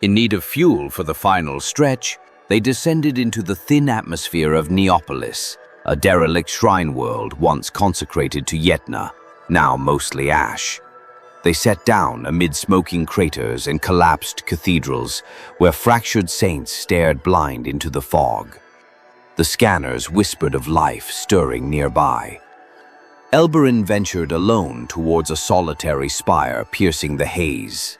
In need of fuel for the final stretch, they descended into the thin atmosphere of Neopolis, a derelict shrine world once consecrated to Yetna, now mostly ash. They sat down amid smoking craters and collapsed cathedrals, where fractured saints stared blind into the fog. The scanners whispered of life stirring nearby. Elberin ventured alone towards a solitary spire piercing the haze.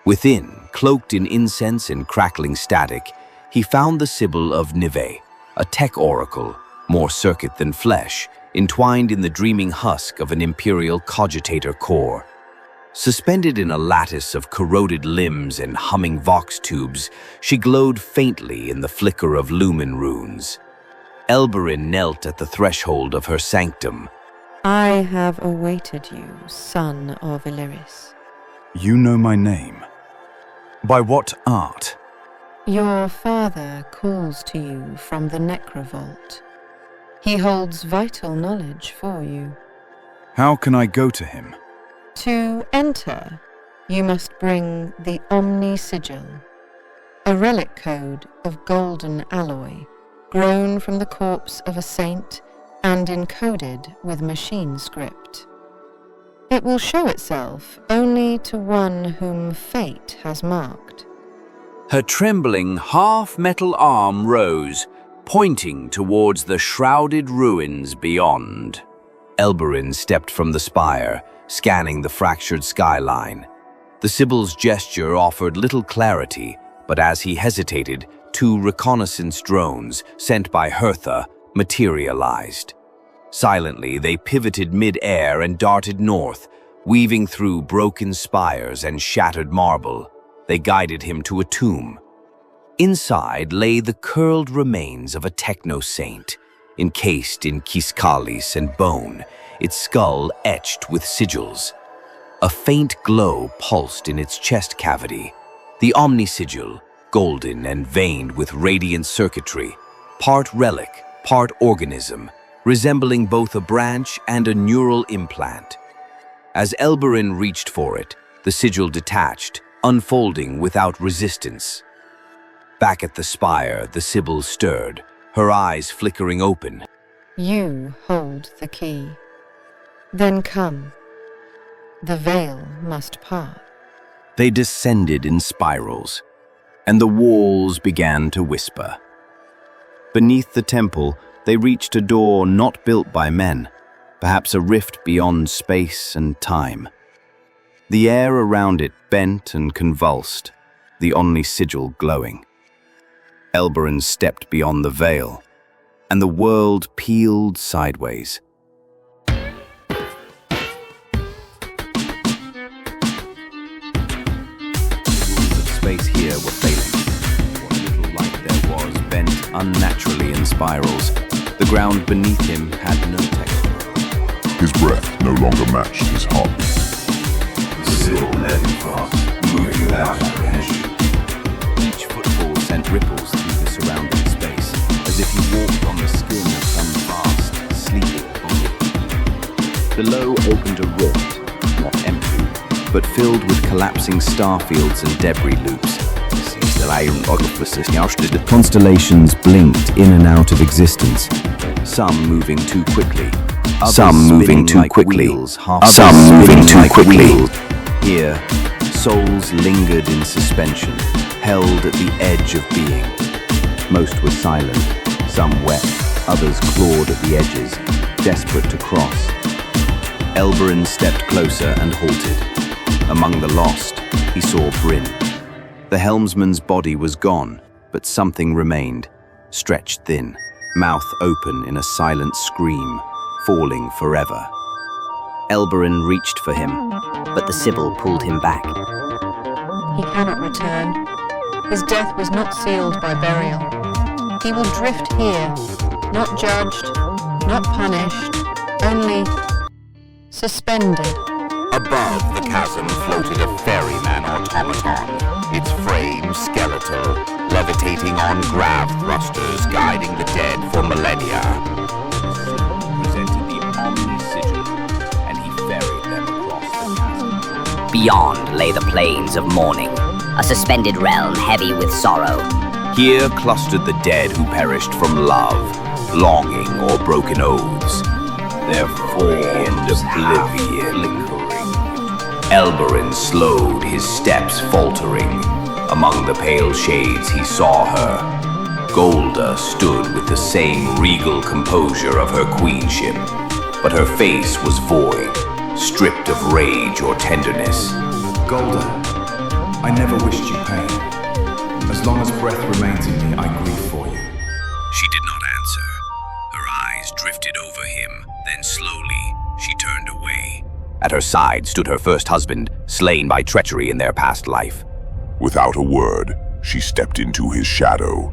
Within, cloaked in incense and crackling static, he found the Sibyl of Nive, a tech oracle, more circuit than flesh, entwined in the dreaming husk of an imperial cogitator core. Suspended in a lattice of corroded limbs and humming vox tubes, she glowed faintly in the flicker of lumen runes. Elberin knelt at the threshold of her sanctum. I have awaited you, son of Illyris. You know my name. By what art? Your father calls to you from the Necrovault. He holds vital knowledge for you. How can I go to him? To enter, you must bring the Omni Sigil, a relic code of golden alloy, grown from the corpse of a saint and encoded with machine script. It will show itself only to one whom fate has marked. Her trembling, half-metal arm rose, pointing towards the shrouded ruins beyond. Elberin stepped from the spire, scanning the fractured skyline. The Sibyl's gesture offered little clarity, but as he hesitated, 2 reconnaissance drones, sent by Hertha, materialized. Silently, they pivoted mid-air and darted north, weaving through broken spires and shattered marble. They guided him to a tomb. Inside lay the curled remains of a techno-saint, encased in kiscalis and bone, its skull etched with sigils. A faint glow pulsed in its chest cavity. The Omni-Sigil, golden and veined with radiant circuitry, part relic, part organism, resembling both a branch and a neural implant. As Elberin reached for it, the sigil detached, unfolding without resistance. Back at the spire, the Sibyl stirred, her eyes flickering open. You hold the key. Then come. The veil must part. They descended in spirals, and the walls began to whisper. Beneath the temple, they reached a door not built by men, perhaps a rift beyond space and time. The air around it bent and convulsed, the Omni-Sigil glowing. Elberin stepped beyond the veil, and the world peeled sideways. Space here were failing. What little light there was bent unnaturally in spirals. The ground beneath him had no texture. His breath no longer matched his heart. The Sibyl led him fast, moving without apprehension. Each footfall sent ripples through the surrounding space, as if he walked on the skin of some vast, sleeping body. Below opened a rift, not empty, but filled with collapsing starfields and debris loops. The constellations blinked in and out of existence, some moving too quickly, Some moving too quickly. Here, souls lingered in suspension, held at the edge of being. Most were silent, some wept, others clawed at the edges, desperate to cross. Elberin stepped closer and halted. Among the lost, he saw Bryn. The helmsman's body was gone, but something remained, stretched thin, mouth open in a silent scream, falling forever. Elberin reached for him, But the Sibyl pulled him back. He cannot return. His death was not sealed by burial. He will drift here, not judged, not punished, only suspended. Above the chasm floated a ferryman automaton, its frame skeletal, levitating on grav thrusters guiding the dead for millennia. Presented the Omni-Sigil, and he ferried them across the chasm. Beyond lay the plains of mourning, a suspended realm heavy with sorrow. Here clustered the dead who perished from love, longing, or broken oaths. Their formed oblivion. Elberyn slowed, his steps faltering. Among the pale shades he saw her. Golda stood with the same regal composure of her queenship, but her face was void, stripped of rage or tenderness. Golda, I never wished you pain. As long as breath remains in me, I grieve for you. She did not answer. Her eyes drifted over him, then slowly she turned away. At her side stood her first husband, slain by treachery in their past life. Without a word, she stepped into his shadow.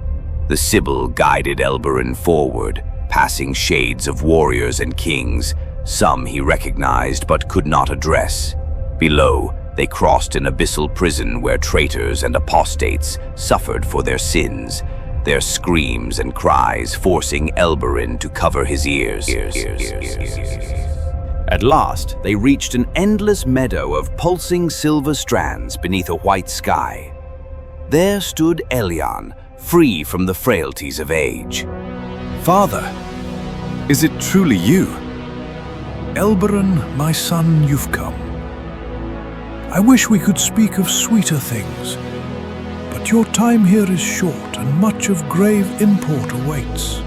The Sibyl guided Elberyn forward, passing shades of warriors and kings. Some he recognized but could not address. Below, they crossed an abyssal prison where traitors and apostates suffered for their sins, their screams and cries forcing Elberyn to cover his ears. At last, they reached an endless meadow of pulsing silver strands beneath a white sky. There stood Elian, free from the frailties of age. Father, is it truly you? Elberyn, my son, you've come. I wish we could speak of sweeter things, but your time here is short and much of grave import awaits.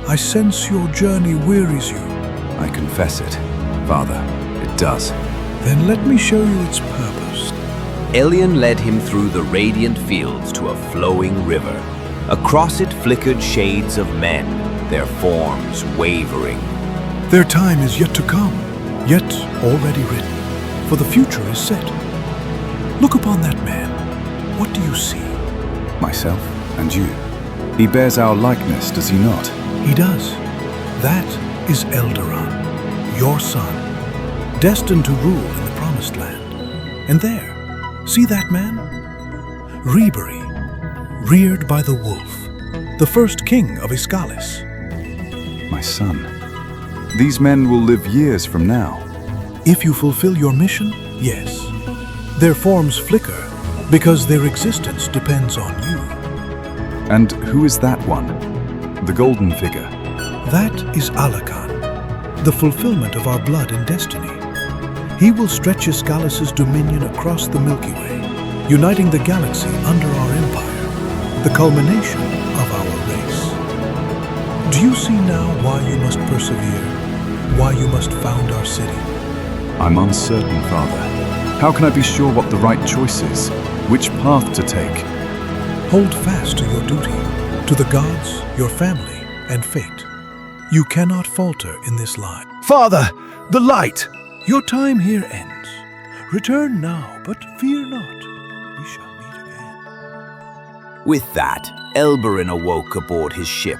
I sense your journey wearies you. I confess it, Father, it does. Then let me show you its purpose. Elian led him through the radiant fields to a flowing river. Across it flickered shades of men, their forms wavering. Their time is yet to come, yet already written, for the future is set. Look upon that man. What do you see? Myself and you. He bears our likeness, does he not? He does. That is Eldaran, your son, destined to rule in the Promised Land. And there, see that man? Rebury, reared by the wolf, the first king of Iskalis. My son, these men will live years from now. If you fulfill your mission, yes. Their forms flicker because their existence depends on you. And who is that one? The golden figure? That is Alakan, the fulfillment of our blood and destiny. He will stretch Iskalis' dominion across the Milky Way, uniting the galaxy under our empire, the culmination of our race. Do you see now why you must persevere, why you must found our city? I'm uncertain, Father. How can I be sure what the right choice is? Which path to take? Hold fast to your duty, to the gods, your family, and fate. You cannot falter in this line. Father, the light! Your time here ends. Return now, but fear not. We shall meet again. With that, Elberyn awoke aboard his ship.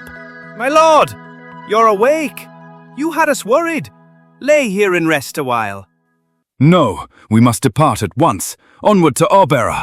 My lord, you're awake. You had us worried. Lay here and rest a while. No, we must depart at once. Onward to Arbera.